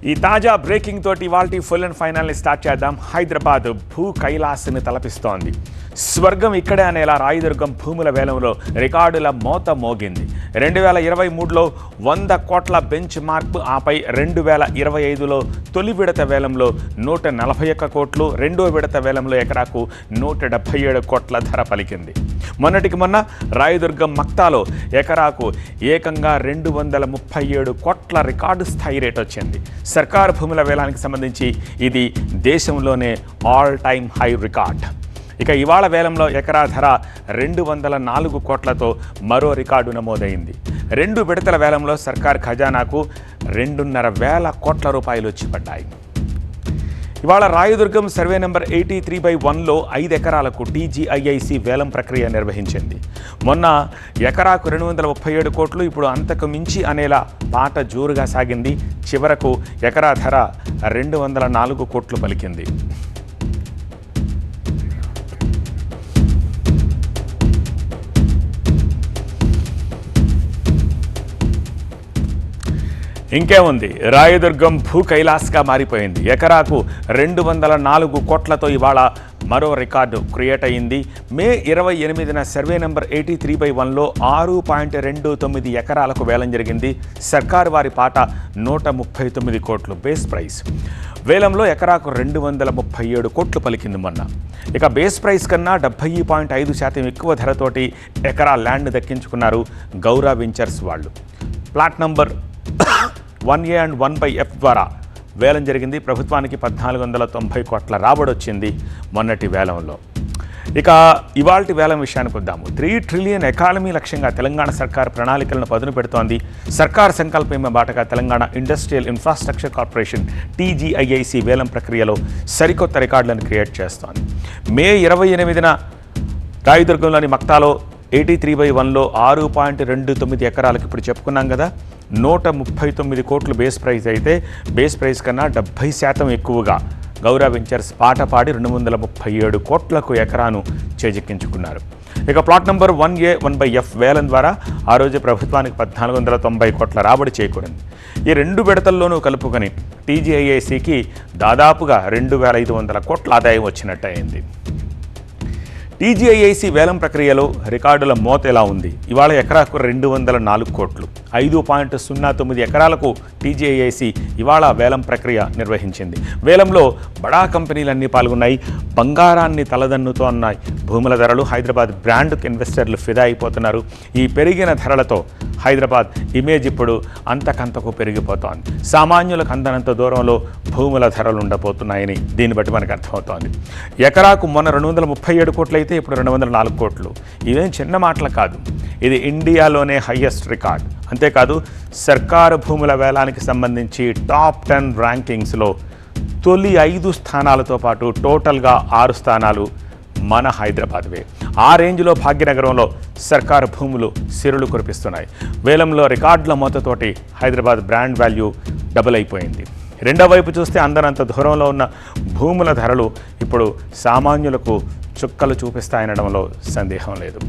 ఈ తాజా బ్రేకింగ్ తోటి ఇవాల్టి ఫుల్ అండ్ ఫైనల్ని స్టార్ట్ చేద్దాం. హైదరాబాద్ భూ కైలాసని తలపిస్తోంది. స్వర్గం ఇక్కడే అనేలా రాయదుర్గం భూముల వేలంలో రికార్డుల మోత మోగింది. 2023లో 100 కోట్ల బెంచ్ మార్క్, ఆపై 2025లో తొలి విడత వేలంలో 141 కోట్లు, రెండో విడత వేలంలో ఎకరాకు 177 కోట్ల ధర పలికింది. మొన్నటికి మొన్న రాయదుర్గం మక్తాలో ఎకరాకు ఏకంగా 237 కోట్ల రికార్డు స్థాయి రేట్ వచ్చింది. సర్కారు భూముల వేలానికి సంబంధించి ఇది దేశంలోనే ఆల్ టైమ్ హై రికార్డ్. ఇక ఇవాళ వేలంలో ఎకరా ధర 204 కోట్లతో మరో రికార్డు నమోదైంది. 2 విడతల వేలంలో సర్కార్ ఖజానాకు 2,500 కోట్ల రూపాయలు వచ్చి పడ్డాయి. ఇవాళ రాయదుర్గం సర్వే నెంబర్ 83/1లో 5 ఎకరాలకు టీజీఐఐసి వేలం ప్రక్రియ నిర్వహించింది. మొన్న ఎకరాకు 237 కోట్లు, ఇప్పుడు అంతకు మించి అనేలా పాట జోరుగా సాగింది. చివరకు ఎకరా ధర 204 కోట్లు పలికింది. ఇంకేముంది, రాయదుర్గం భూ కైలాస్గా మారిపోయింది. ఎకరాకు 204 కోట్లతో ఇవాళ మరో రికార్డు క్రియేట్ అయింది. మే 28న సర్వే నెంబర్ 83/1లో 6.29 ఎకరాలకు వేలం జరిగింది. సర్కారు వారి పాట 139 కోట్లు బేస్ ప్రైస్. వేలంలో ఎకరాకు 237 కోట్లు పలికింది మొన్న. ఇక బేస్ ప్రైస్ కన్నా 70.5% ఎక్కువ ధరతోటి ఎకరా ల్యాండ్ దక్కించుకున్నారు గౌరా వెంచర్స్ వాళ్ళు. Plot number 1A and 1/F ద్వారా వేలం జరిగింది. ప్రభుత్వానికి 1490 కోట్ల రాబడొచ్చింది మొన్నటి వేలంలో. ఇక ఇవాల్టి వేలం విషయానికి వద్దాము. 3 ట్రిలియన్ ఎకానమీ లక్ష్యంగా తెలంగాణ సర్కార్ ప్రణాళికలను పదును పెడుతోంది. సర్కార్ సంకల్పమే బాటగా Telangana industrial infrastructure corporation TGIIC వేలం ప్రక్రియలో సరికొత్త రికార్డులను క్రియేట్ చేస్తోంది. మే 28న రాయదుర్గంలోని మక్తాలో 83/1లో 6.29 ఎకరాలకు ఇప్పుడు చెప్పుకున్నాం కదా, 139 కోట్లు బేస్ ప్రైస్ అయితే, బేస్ ప్రైస్ కన్నా 70% ఎక్కువగా గౌరా వెంచర్స్ పాట పాడి 237 కోట్లకు ఎకరాను చేజిక్కించుకున్నారు. ఇక ప్లాట్ నంబర్ 1A 1/F వేలం ద్వారా ఆ రోజు ప్రభుత్వానికి 1490 కోట్ల రాబడి చేకూరింది. ఈ 2 విడతల్లోనూ కలుపుకొని టీజీఐఐసికి దాదాపుగా 2500 కోట్ల ఆదాయం వచ్చినట్టు అయింది. టీజీఐఐసి వేలం ప్రక్రియలో రికార్డుల మోత ఎలా ఉంది? ఇవాళ ఎకరాకు 204 కోట్లు, 5.09 ఎకరాలకు టీజీఐఐసి ఇవాళ వేలం ప్రక్రియ నిర్వహించింది. వేలంలో బడా కంపెనీలన్నీ పాల్గొన్నాయి. బంగారాన్ని తలదన్నుతో ఉన్నాయి భూముల ధరలు. హైదరాబాద్ బ్రాండ్కు ఇన్వెస్టర్లు ఫిదా అయిపోతున్నారు. ఈ పెరిగిన ధరలతో హైదరాబాద్ ఇమేజ్ ఇప్పుడు అంతకంతకు పెరిగిపోతోంది. సామాన్యులకు అందనంత దూరంలో భూముల ధరలు ఉండబోతున్నాయని దీన్ని బట్టి మనకు అర్థమవుతోంది. ఎకరాకు మొన్న 237 కోట్లు అయితే ఇప్పుడు 204 కోట్లు. ఇవేం చిన్న మాటలు కాదు. ఇది ఇండియాలోనే హయ్యెస్ట్ రికార్డ్. అంతేకాదు సర్కారు భూముల వేలానికి సంబంధించి టాప్ 10 ర్యాంకింగ్స్లో తొలి 5 స్థానాలతో పాటు టోటల్గా 6 స్థానాలు మన హైదరాబాద్వే. ఆ రేంజ్లో భాగ్యనగరంలో సర్కారు భూములు సిరులు కురిపిస్తున్నాయి. వేలంలో రికార్డుల మోతతోటి హైదరాబాద్ బ్రాండ్ వాల్యూ డబుల్ అయిపోయింది. రెండో వైపు చూస్తే అందరంత దూరంలో ఉన్న భూముల ధరలు ఇప్పుడు సామాన్యులకు చుక్కలు చూపిస్తాయనడంలో సందేహం లేదు.